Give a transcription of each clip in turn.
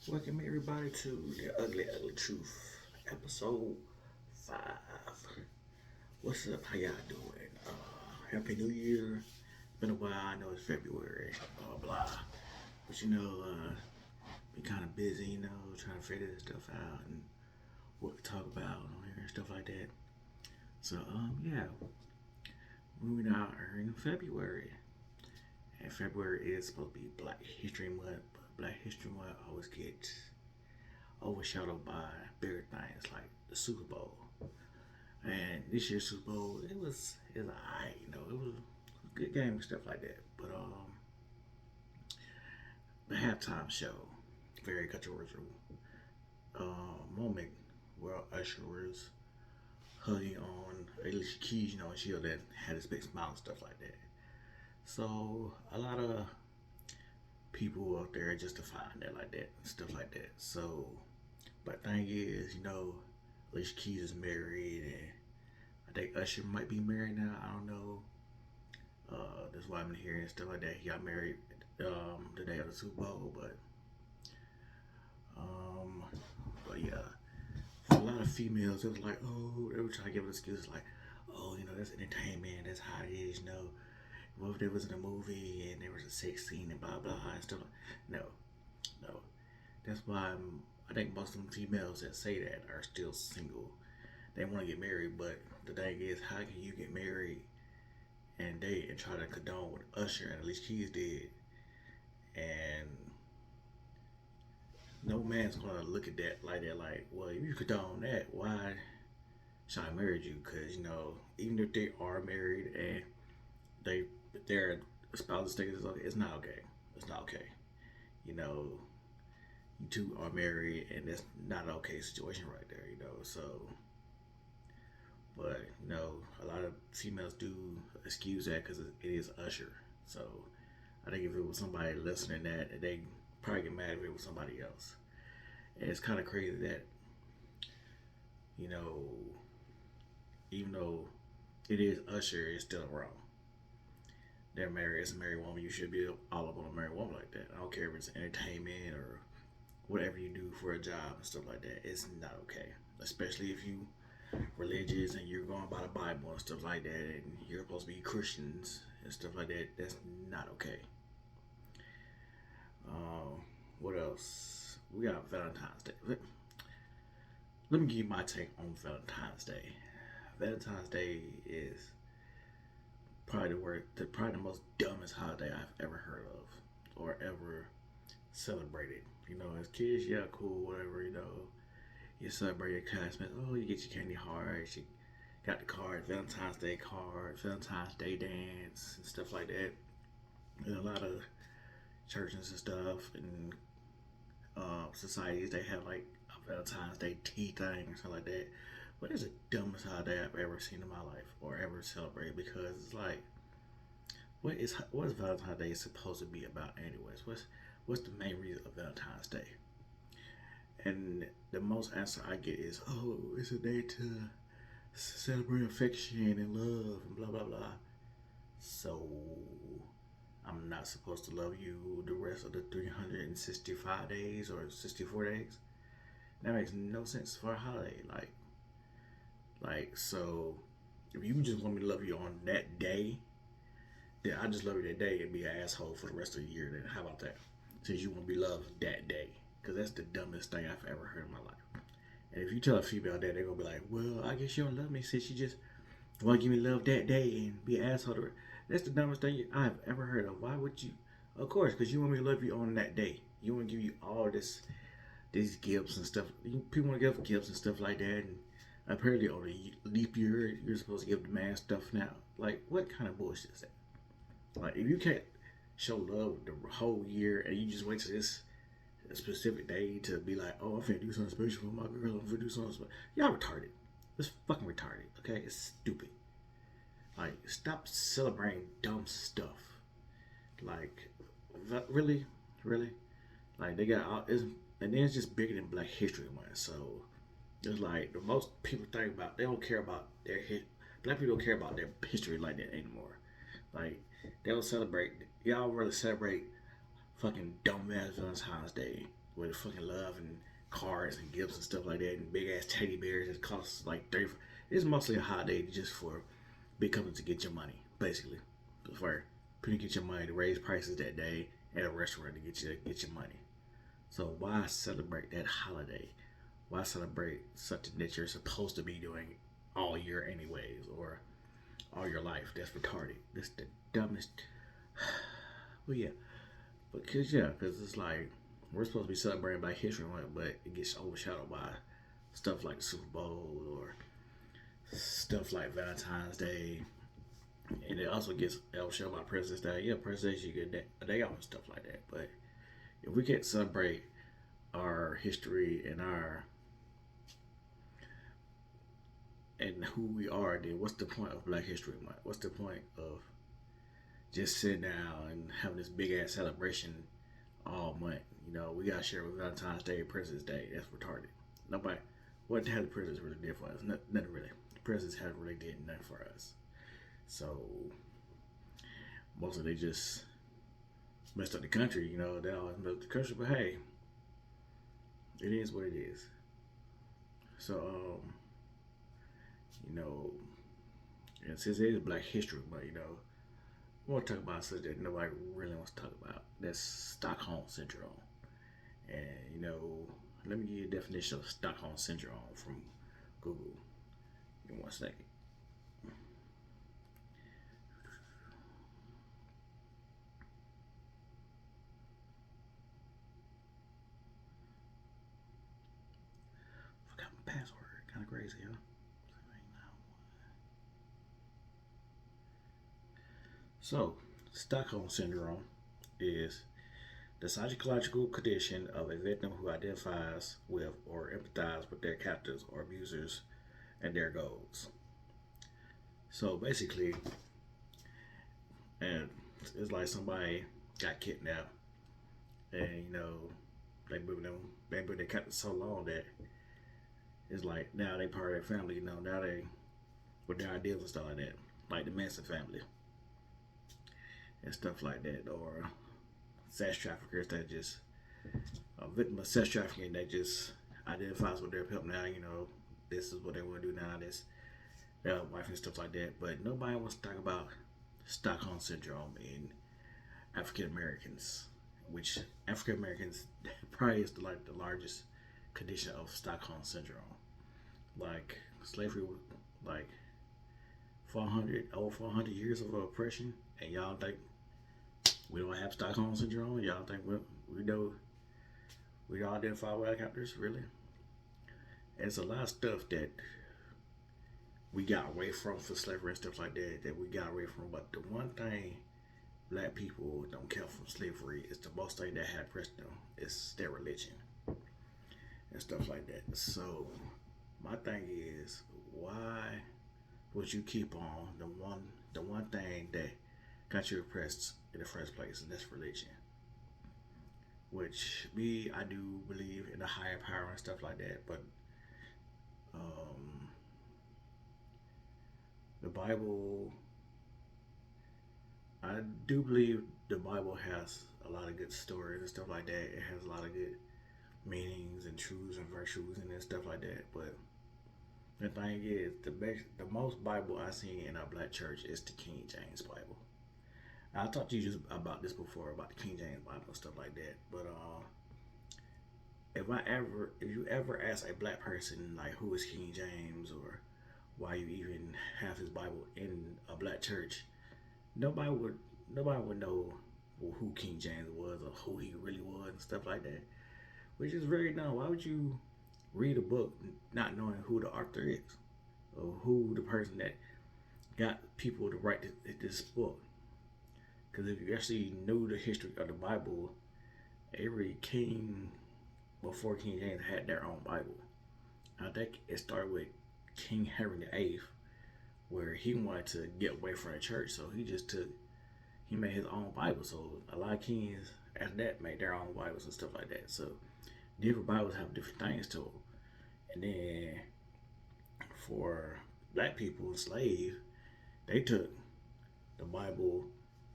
Welcome everybody to the Ugly Truth, episode 5. What's up? How y'all doing? Happy New Year. It's been a while. I know it's February. Blah. But been kind of busy. Trying to figure this stuff out and what to talk about on here and stuff like that. So yeah, moving out here in February, and February is supposed to be Black History Month, but Black History Month always gets overshadowed by bigger things like the Super Bowl. And this year's Super Bowl, it was alright, it was a good game and stuff like that. But the halftime show, very controversial moment where Usher was hugging on Alicia Keys, and she that had this big smile and stuff like that. So a lot of people out there justifying that like that and stuff like that. So, but thing is, Alicia Keys is married, and I think Usher might be married now. I don't know. That's why I'm hearing stuff like that. He got married the day of the Super Bowl, um, but yeah, for a lot of females, it was like, oh, they were trying to give an excuse like, oh, that's entertainment. That's how it is, What if there was in a movie and there was a sex scene and blah blah and stuff? No, no. That's why I think most of them females that say that are still single. They want to get married, but the thing is, how can you get married and date and try to condone what Usher and at least Keys did? And no man's gonna look at that like, well, if you condone that, why should I marry you? Because even if they are married and they their spousal status is okay, it's not okay. It's not okay. You know, you two are married, and that's not an okay situation right there. So but a lot of females do excuse that because it is Usher. So I think if it was somebody listening to that, they probably get mad if it was somebody else. And it's kind of crazy that you know, even though it is Usher, it's still wrong. They're married as a married woman. You should be all up on a married woman like that. I don't care if it's entertainment or whatever you do for a job and stuff like that. It's not okay, especially if you religious and you're going by the Bible and stuff like that, and you're supposed to be Christians and stuff like that. That's not okay. What else? We got Valentine's Day. Let me give you my take on Valentine's Day. Valentine's Day is probably the most dumbest holiday I've ever heard of or ever celebrated. As kids, yeah, cool, whatever. You celebrate your classmates. Oh, you get your candy hearts. You got the card, Valentine's Day card, Valentine's Day dance, and stuff like that. And a lot of churches and stuff and societies, they have like a Valentine's Day tea thing or something like that. But it's the dumbest holiday I've ever seen in my life or ever celebrated, because it's like, what is Valentine's Day supposed to be about anyways? What's the main reason of Valentine's Day? And the most answer I get is, oh, it's a day to celebrate affection and love and blah blah blah. So I'm not supposed to love you the rest of the 365 days or 64 days? That makes no sense for a holiday. So if you just want me to love you on that day, then I just love you that day and be an asshole for the rest of the year. Then how about that? Since you want to be loved that day, because that's the dumbest thing I've ever heard in my life. And if you tell a female that, they're gonna be like, "Well, I guess you don't love me since you just want to give me love that day and be an asshole." That's the dumbest thing I've ever heard of. Why would you? Of course, because you want me to love you on that day. You want to give you all these gifts and stuff. People want to give gifts and stuff like that. And apparently, on a leap year, you're supposed to give the man stuff now. Like, what kind of bullshit is that? Like, if you can't show love the whole year and you just wait to this specific day to be like, oh, I'm finna do something special for my girl, I'm finna do something special. Y'all retarded. It's fucking retarded, okay? It's stupid. Like, stop celebrating dumb stuff. Like, really? Really? Like, they got all, and then it's just bigger than Black History Month. So, it's like, the most people think about, they don't care about their Black people don't care about their history like that anymore. Like, they don't celebrate, y'all really celebrate fucking dumbass Valentine's Day with fucking love and cards and gifts and stuff like that, and big ass teddy bears that costs like 30. It's mostly a holiday just for big companies to get your money, basically. For people to get your money to raise prices that day at a restaurant to get your money. So why celebrate that holiday? Why celebrate something that you're supposed to be doing all year anyways, or all your life? That's retarded. That's the dumbest. Well, yeah, because it's like we're supposed to be celebrating Black History Month, but it gets overshadowed by stuff like the Super Bowl or stuff like Valentine's Day, and it also gets overshadowed by President's Day. Yeah, President's Day you get a day off and stuff like that. But if we can't celebrate our history and who we are, then what's the point of Black History Month? What's the point of just sitting down and having this big ass celebration all month? You know, we gotta share with Valentine's Day, President's Day. That's retarded. Nobody, what have the presidents really did for us? Nothing really. The presidents haven't really did nothing for us. So mostly they just messed up the country. You know, they always messed up the country, but hey, it is what it is. So you know, and since it is Black History Month, you know, we want to talk about something that nobody really wants to talk about. That's Stockholm Syndrome. And, you know, let me give you a definition of Stockholm Syndrome from Google. Give me 1 second. Forgot my password. Kind of crazy, huh? So, Stockholm Syndrome is the psychological condition of a victim who identifies with or empathizes with their captors or abusers and their goals. So basically, and it's like somebody got kidnapped, and you know they been their captors so long that it's like now they part of their family. You know, now they with their ideals and stuff like that, like the Manson family and stuff like that, or sex traffickers that just a victim of sex trafficking that just identifies with their pimp now. You know, this is what they want to do now. This their wife and stuff like that. But nobody wants to talk about Stockholm Syndrome in African Americans, which African Americans probably is the largest condition of Stockholm Syndrome. Like slavery, like 400 years of oppression, and y'all think we don't have Stockholm Syndrome? Y'all think we know we all identify with captors? Really? And it's a lot of stuff that we got away from for slavery and stuff like that we got away from. But the one thing Black people don't care from slavery is the most thing that had oppressed them is their religion and stuff like that. So my thing is, why would you keep on the one thing that got you oppressed in the first place, and that's religion? Which me, I do believe in a higher power and stuff like that, but um, the Bible, I do believe the Bible has a lot of good stories and stuff like that. It has a lot of good meanings and truths and virtues and stuff like that. But the thing is, the most Bible I've seen in our Black church is the King James Bible. I talked to you just about this before, about the King James Bible and stuff like that. But if you ever ask a Black person like who is King James, or why you even have his Bible in a Black church, nobody would know who King James was or who he really was and stuff like that. Which is very dumb. Why would you read a book not knowing who the author is, or who the person that got people to write this book? Because if you actually knew the history of the Bible, every king before King James had their own Bible. I think it started with King Henry VIII, where he wanted to get away from the church, so he made his own Bible. So a lot of kings after that made their own Bibles and stuff like that. So different Bibles have different things to them. And then for Black people enslaved, they took the Bible.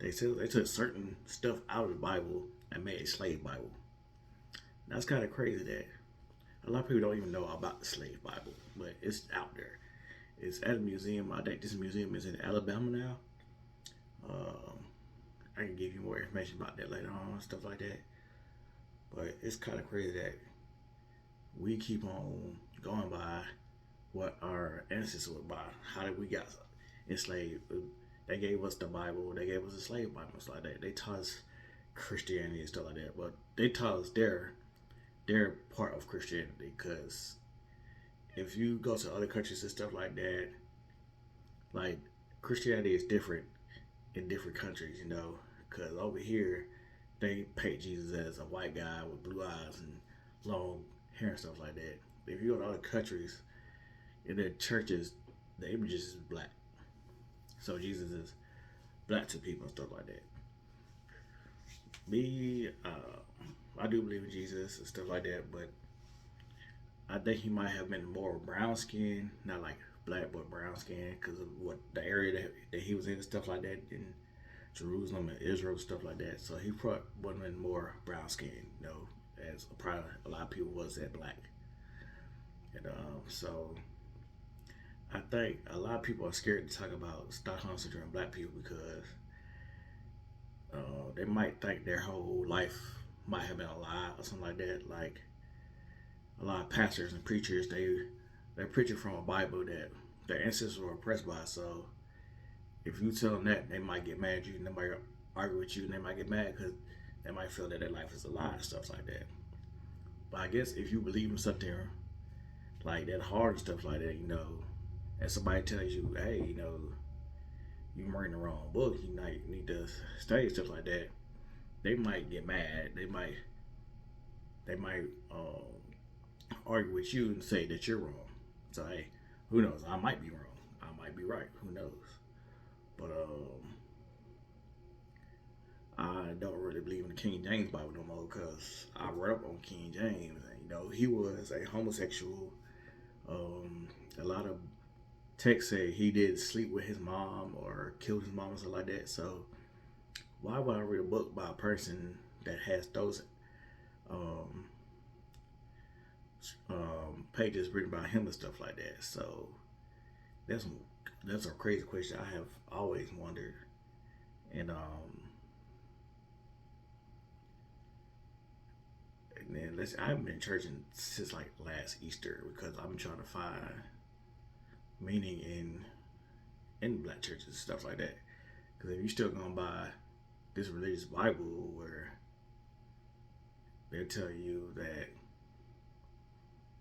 They took certain stuff out of the Bible and made a slave Bible. That's kind of crazy that a lot of people don't even know about the slave Bible, but it's out there. It's at a museum. I think this museum is in Alabama now. Um, I can give you more information about that later on, stuff like that. But it's kind of crazy that we keep on going by what our ancestors were by. How did we get enslaved? They gave us the Bible. They gave us the slave Bible, stuff like that. They taught us Christianity and stuff like that. But they taught us their part of Christianity. Because if you go to other countries and stuff like that, like Christianity is different in different countries, you know. Because over here, they paint Jesus as a white guy with blue eyes and long hair and stuff like that. If you go to other countries, in their churches, the images is black. So Jesus is black to people and stuff like that. Me, I do believe in Jesus and stuff like that, but I think he might have been more brown skin, not like black but brown skin, because of what the area that he was in and stuff like that in Jerusalem and Israel stuff like that. So he probably would have been more brown skin, you know, as probably a lot of people was that black. And so I think a lot of people are scared to talk about Stockholm syndrome in black people because they might think their whole life might have been a lie or something like that. Like a lot of pastors and preachers, they're preaching from a Bible that their ancestors were oppressed by. So if you tell them that, they might get mad at you and they might argue with you and they might get mad because they might feel that their life is a lie and stuff like that. But I guess if you believe in something like that hard and stuff like that, you know, and somebody tells you, hey, you know, you're reading the wrong book, you might need to study stuff like that, they might get mad. They might argue with you and say that you're wrong. So hey, who knows? I might be wrong. I might be right. Who knows? But I don't really believe in the King James Bible no more because I read up on King James, and you know he was a homosexual. A lot of texts say he did sleep with his mom or killed his mom or something like that. So why would I read a book by a person that has those um, pages written by him and stuff like that? So that's a crazy question I have always wondered. And then I've been in church since like last Easter because I'm trying to find meaning in black churches and stuff like that. Because if you're still going by this religious Bible where they'll tell you that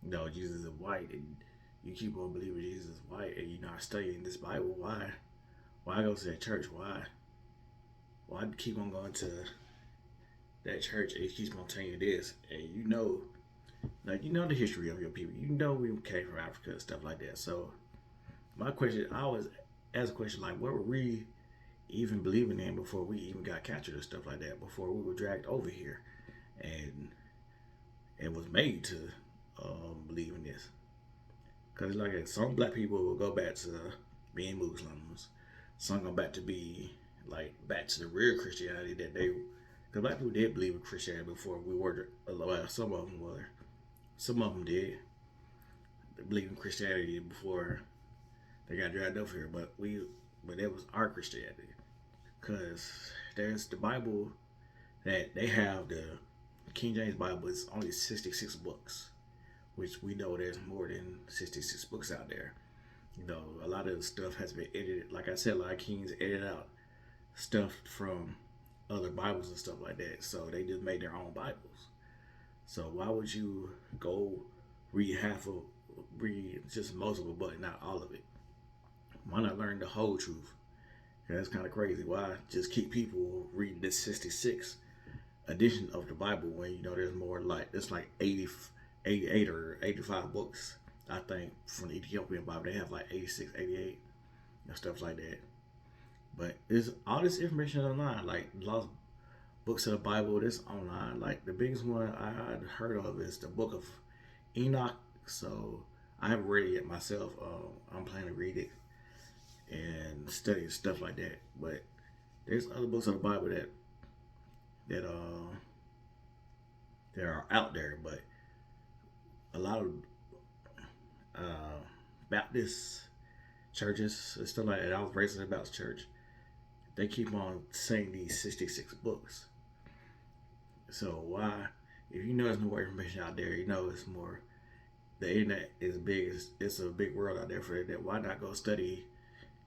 no, Jesus is white, and you keep on believing Jesus is white, and you're not studying this Bible, why go to that church? Why keep on going to that church and it keeps on telling you this, and you know, like you know the history of your people, you know we came from Africa and stuff like that. So my question, I always ask a question like, what were we even believing in before we even got captured and stuff like that? Before we were dragged over here, and it was made to believe in this. Because like some black people will go back to being Muslims, some go back to be like back to the real Christianity that they. Because black people did believe in Christianity before we were. Well, some of them were. Some of them did. They believed in Christianity before they got dragged over here, but it was our Christianity, because there's the Bible that they have. The King James Bible is only 66 books, which we know there's more than 66 books out there. You know, a lot of the stuff has been edited. Like I said, a lot of kings edit out stuff from other Bibles and stuff like that. So they just made their own Bibles. So why would you go read just most of it, but not all of it? Why not learn the whole truth? That's kind of crazy. Why just keep people reading this 66 edition of the Bible when you know there's more, like it's like 88 or 85 books, I think, from the Ethiopian Bible. They have like 86, 88 and stuff like that. But there's all this information online, like lost books of the Bible. This online, like the biggest one I had heard of is the Book of Enoch. So I haven't read it yet myself. I'm planning to read it and study stuff like that. But there's other books of the Bible that that are out there, but a lot of uh, Baptist churches and stuff like that. I was raised in a Baptist church. They keep on saying these 66 books. So why, if you know there's more information out there, you know it's more. The internet is big. It's a big world out there for that. Why not go study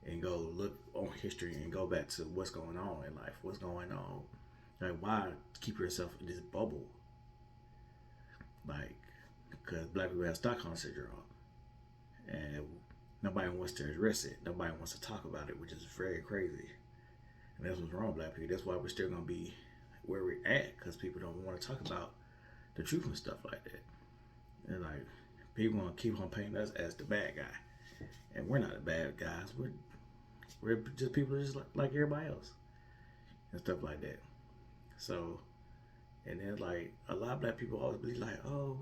and go look on history and go back to what's going on in life? What's going on? Like, why keep yourself in this bubble? Like, because black people have Stockholm syndrome, and nobody wants to address it. Nobody wants to talk about it, which is very crazy. And that's what's wrong with black people. That's why we're still gonna be where we're at, because people don't want to talk about the truth and stuff like that. And like, people want to keep on painting us as the bad guy, and we're not the bad guys. We're just people just like everybody else and stuff like that. So, and then like a lot of black people always be like, "Oh,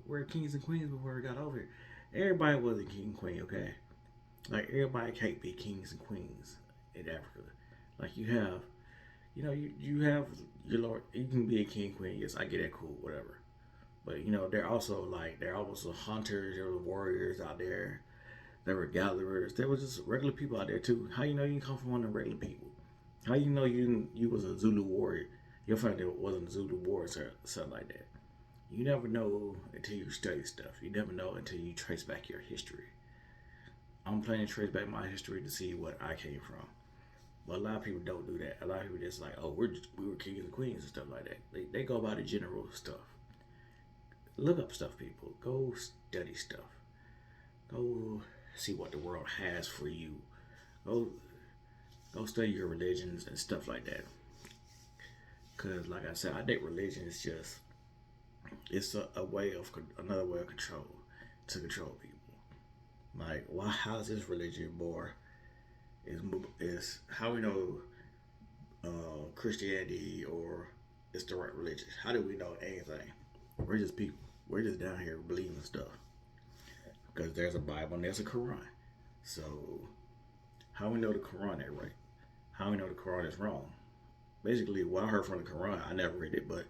we're kings and queens before we got over here." Everybody wasn't king and queen, okay? Like, everybody can't be kings and queens in Africa. Like, you have, you have your lord. You can be a king and queen. Yes, I get that. Cool, whatever. But they're also hunters. There were warriors out there. There were gatherers. There was just regular people out there too. How you know you come from one of the regular people? How you know you was a Zulu warrior? Your family wasn't a Zulu warrior or something like that. You never know until you study stuff. You never know until you trace back your history. I'm planning to trace back my history to see what I came from. But a lot of people don't do that. A lot of people just like, oh, we were kings and queens and stuff like that. They go by the general stuff. Look up stuff, people. Go study stuff. Go see what the world has for you. Go study your religions and stuff like that. Cause like I said, I think religion is just another way of control to control people. Like, why? How is this religion more? Is how we know Christianity or it's the right religion? How do we know anything? We're just people. We're just down here believing stuff. Because there's a Bible and there's a Quran. So, how we know the Quran is right? How we know the Quran is wrong? Basically, what I heard from the Quran, I never read it, but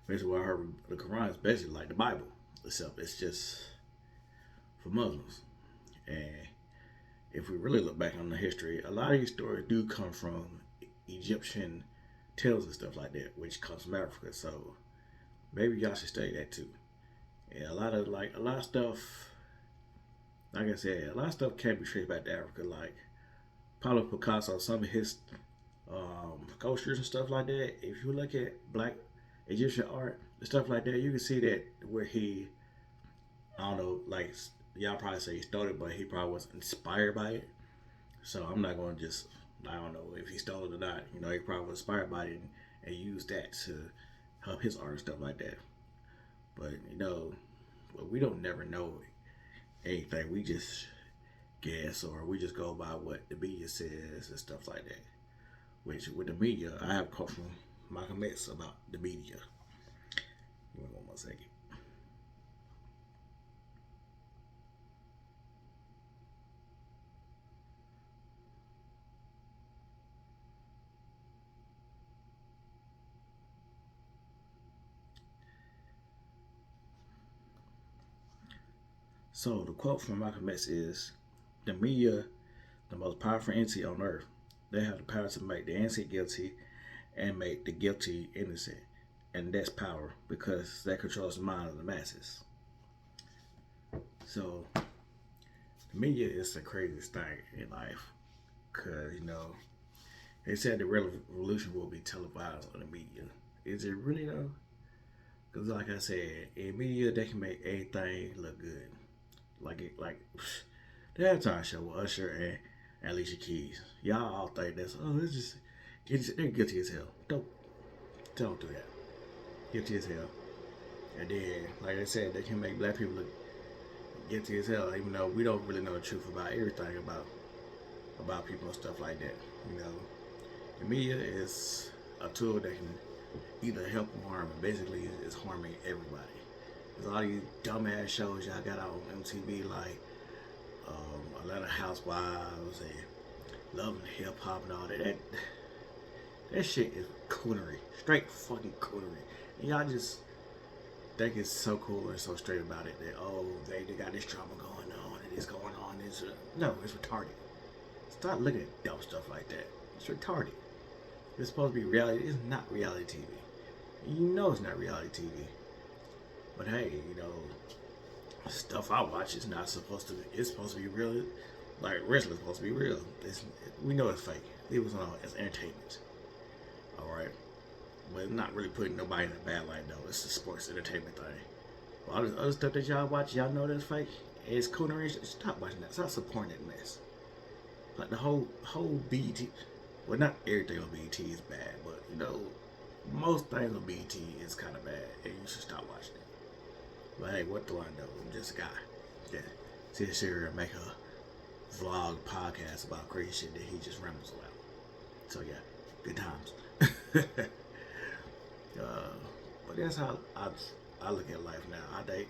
basically what I heard from the Quran is basically like the Bible itself. It's just for Muslims. And if we really look back on the history, a lot of these stories do come from Egyptian tales and stuff like that, which comes from Africa. So maybe y'all should study that too. And a lot of stuff, like I said, a lot of stuff can't be traced back to Africa. Like Pablo Picasso, some of his sculptures and stuff like that. If you look at black Egyptian art and stuff like that, you can see that where he, I don't know, like y'all probably say he stole it, but he probably was inspired by it. So I'm not going to just, I don't know if he stole it or not. He probably was inspired by it and used that to help his art and stuff like that. But, we don't never know anything. We just guess, or we just go by what the media says and stuff like that. Which, with the media, I have come from Malcolm X about the media. Give me one more second. So the quote from Malcolm X is, "The media, the most powerful entity on earth. They have the power to make the innocent guilty and make the guilty innocent. And that's power because that controls the mind of the masses." So the media is the craziest thing in life. Because, they said the revolution will be televised on the media. Is it really though? Because like I said, in media, they can make anything look good. Like the halftime show with Usher and Alicia Keys. Y'all all think it's just they're guilty as hell. Don't do that. Guilty as hell. And then, like I said, they can make black people look guilty as hell, even though we don't really know the truth about everything about people and stuff like that. The media is a tool that can either help or harm, and basically it's harming everybody. There's all these dumbass shows y'all got on MTV like Atlanta Housewives and Love and Hip Hop and all that. That shit is coonery, straight fucking coonery. And y'all just think it's so cool and so straight about it that they got this drama going on and it's going on. No, it's retarded. Stop looking at dumb stuff like that. It's retarded. It's supposed to be reality. It's not reality TV. You know it's not reality TV. But hey, stuff I watch is not supposed to be. It's supposed to be real. Like wrestling's supposed to be real. We know it's fake. It was on as entertainment. All right, but not really putting nobody in a bad light though. It's a sports entertainment thing. But all this other stuff that y'all watch, y'all know that's fake. It's coonery. Stop watching that. Stop supporting that mess. Like the whole BET. Well, not everything on BET is bad, but most things on BET is kind of bad, and you should stop watching it. But hey, what do I know? I'm just a guy that sits here and make a vlog podcast about crazy shit that he just rambles about. So yeah, good times. But that's how I look at life now. I think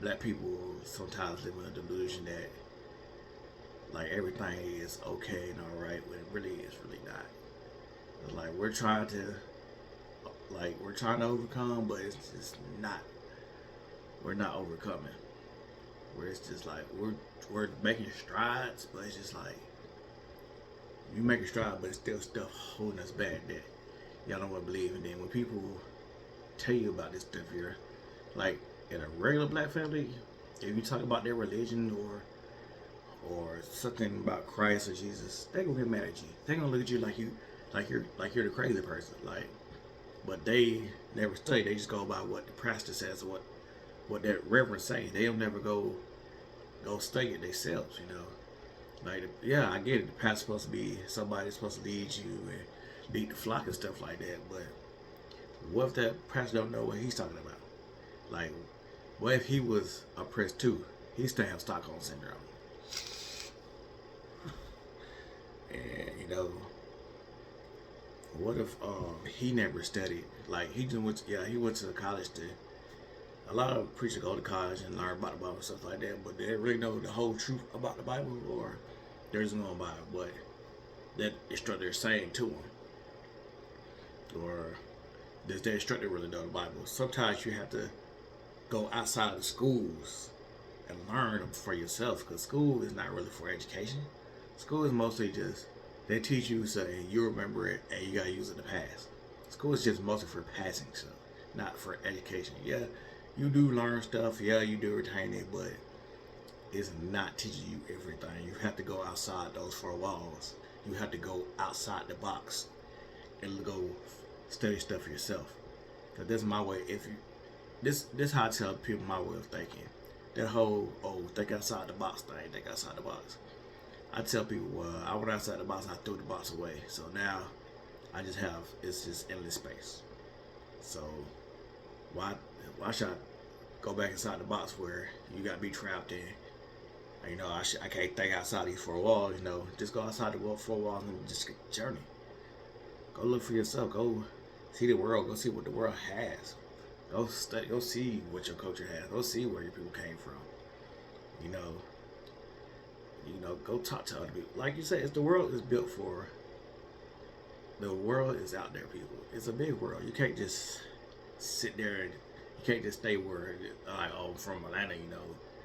black people sometimes live in a delusion that like everything is okay and alright when it really is really not. It's like we're trying to overcome, but it's just not. We're not overcoming. Where it's just like we're making strides, but it's just like you make a stride, but it's still stuff holding us back that y'all don't want to believe. And then when people tell you about this stuff here, like in a regular black family, if you talk about their religion or something about Christ or Jesus, they gonna get mad at you. They gonna look at you like you're the crazy person. Like, but they never study. They just go by what the pastor says or what that reverend say. They don't never go study it themselves. Like, yeah, I get it. The pastor's supposed to be somebody that's supposed to lead you and lead the flock and stuff like that. But what if that pastor don't know what he's talking about? Like, what if he was oppressed too? He still have Stockholm syndrome. And what if he never studied? Like he just went to college to. A lot of preachers go to college and learn about the Bible and stuff like that, but they really know the whole truth about the Bible, or they're just going by what that instructor is saying to them, or does the instructor really know the Bible? Sometimes you have to go outside of the schools and learn them for yourself, because school is not really for education. School is mostly just they teach you so you remember it and you gotta use it to pass. School is just mostly for passing stuff, not for education. Yeah, you do learn stuff. Yeah, you do retain it, but it's not teaching you everything. You have to go outside those four walls. You have to go outside the box and go study stuff for yourself. Cause that's my way. This how I tell people my way of thinking. That whole think outside the box thing. Think outside the box. I tell people, well, I went outside the box. I threw the box away. So now it's just endless space. So why should I go back inside the box where you got to be trapped in? I can't think outside these four walls. Just go outside the four walls and just journey. Go look for yourself. Go see the world. Go see what the world has. Go study. Go see what your culture has. Go see where your people came from. Go talk to other people. Like you said, the world is built for. The world is out there, people. It's a big world. You can't just sit there and you can't just stay where I'm from Atlanta.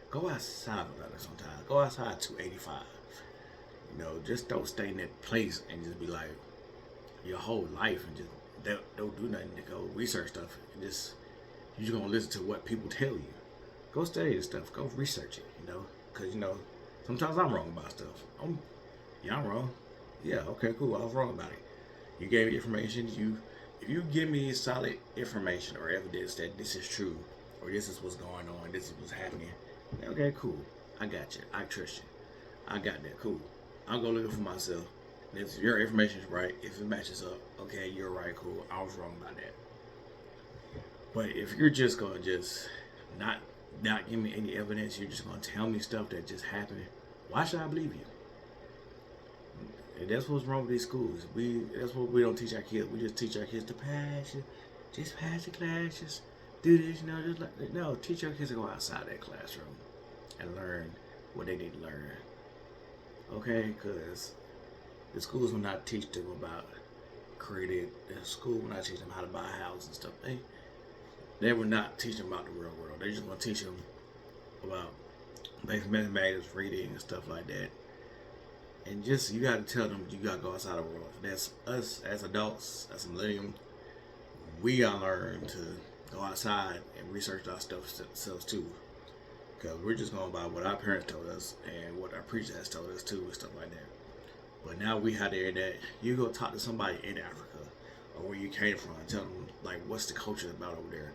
Go outside of Atlanta sometimes. Go outside 285. Just don't stay in that place and just be like your whole life and just don't do nothing to go research stuff. And you're just gonna listen to what people tell you. Go study this stuff. Go research it. Because sometimes I'm wrong about stuff. I'm wrong. Yeah, okay, cool. I was wrong about it. You gave me information. If you give me solid information or evidence that this is true or this is what's going on, this is what's happening, okay, cool. I got you. I trust you. I got that. Cool. I'll go looking for myself. If your information is right, if it matches up, okay, you're right. Cool. I was wrong about that. But if you're just gonna not give me any evidence, you're just gonna tell me stuff that just happened, why should I believe you? And that's what's wrong with these schools. That's what we don't teach our kids. We just teach our kids to pass it, just pass the class, just do this, no, teach your kids to go outside that classroom and learn what they need to learn. Okay, because the schools will not teach them about credit. The school will not teach them how to buy a house and stuff. they will not teach them about the real world. They just want to teach them about basic mathematics, reading, and stuff like that. And just, you got to tell them you got to go outside the world. That's us as adults, as a millennium. We got to learn to go outside and research our stuff ourselves too. Because we're just going by what our parents told us and what our preacher has told us too and stuff like that. But now we have the internet. You go talk to somebody in Africa or where you came from and tell them, like, what's the culture about over there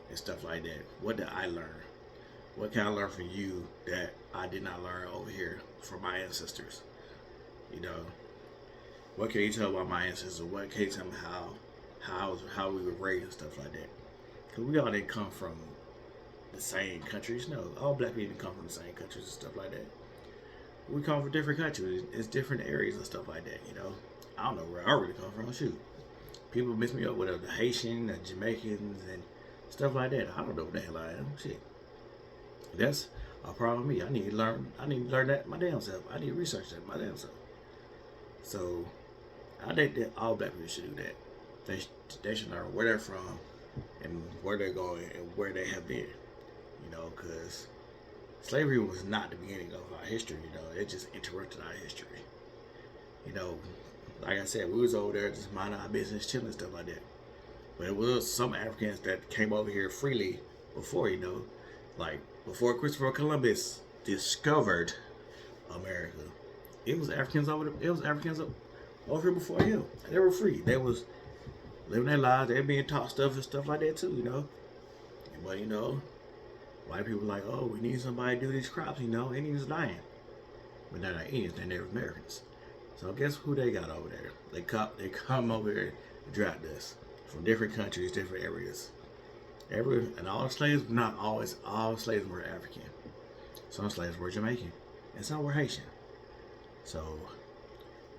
and stuff like that. What did I learn? What can I learn from you that I did not learn over here from my ancestors? You know, what can you tell about my ancestors? What can you tell me how we were raised and stuff like that? Because we all didn't come from the same countries. No, all black people didn't come from the same countries and stuff like that. We come from different countries. It's different areas and stuff like that, you know. I don't know where I really come from. Shoot. People mix me up with the Haitian, the Jamaicans, and stuff like that. I don't know what the hell I am. Shit. That's a problem with me. I need to learn that my damn self. I need to research that my damn self. So I think that all black people should do that. They should learn where they're from and where they're going and where they have been. You know, because slavery was not the beginning of our history. You know, it just interrupted our history. You know, like I said, we was over there just minding our business, chilling and stuff like that. But it was some Africans that came over here freely before, you know, like before Christopher Columbus discovered America. It was Africans over here before him. They were free. They was living their lives. They were being taught stuff and stuff like that too, you know. But you know, white people like, oh, we need somebody to do these crops, you know. Indians dying, but they're not Indians. They're Native Americans. So guess who they got over there? They come over here to draft us from different countries, different areas. And all slaves, not always all slaves were African. Some slaves were Jamaican, and some were Haitian. So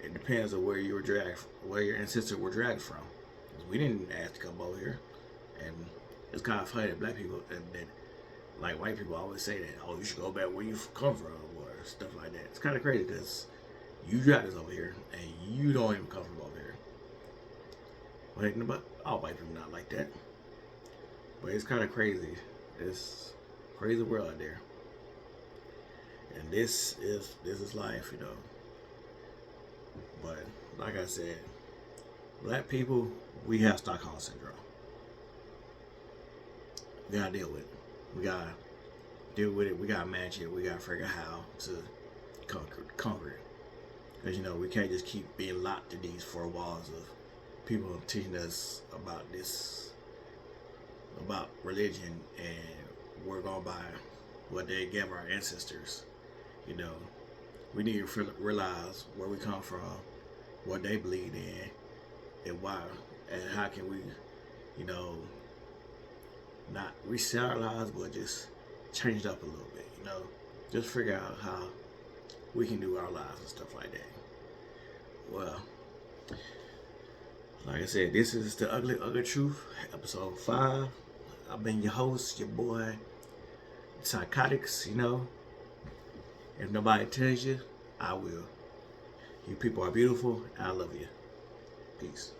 it depends on where you were dragged, where your ancestors were dragged from. We didn't ask to come over here, and it's kind of funny that black people that like white people always say that, oh, you should go back where you come from or stuff like that. It's kind of crazy because you dragged us over here, and you don't even come from over here. But all white people not like that. But it's kind of crazy. It's crazy world out there. And this is life, you know. But like I said, black people, we have Stockholm syndrome. We gotta deal with it. We gotta deal with it. We gotta manage it. We gotta figure out how to conquer it. Because you know, we can't just keep being locked in these four walls of people teaching us about this, about religion, and we're going by what they gave our ancestors. You know, we need to realize where we come from, what they believed in, and why, and how can we, you know, not reset our lives, but just change it up a little bit, you know, just figure out how we can do our lives and stuff like that. Well, like I said, this is the Ugly Truth, episode 5. I've been your host, your boy, Psychotics, you know. If nobody tells you, I will. You people are beautiful, and I love you. Peace.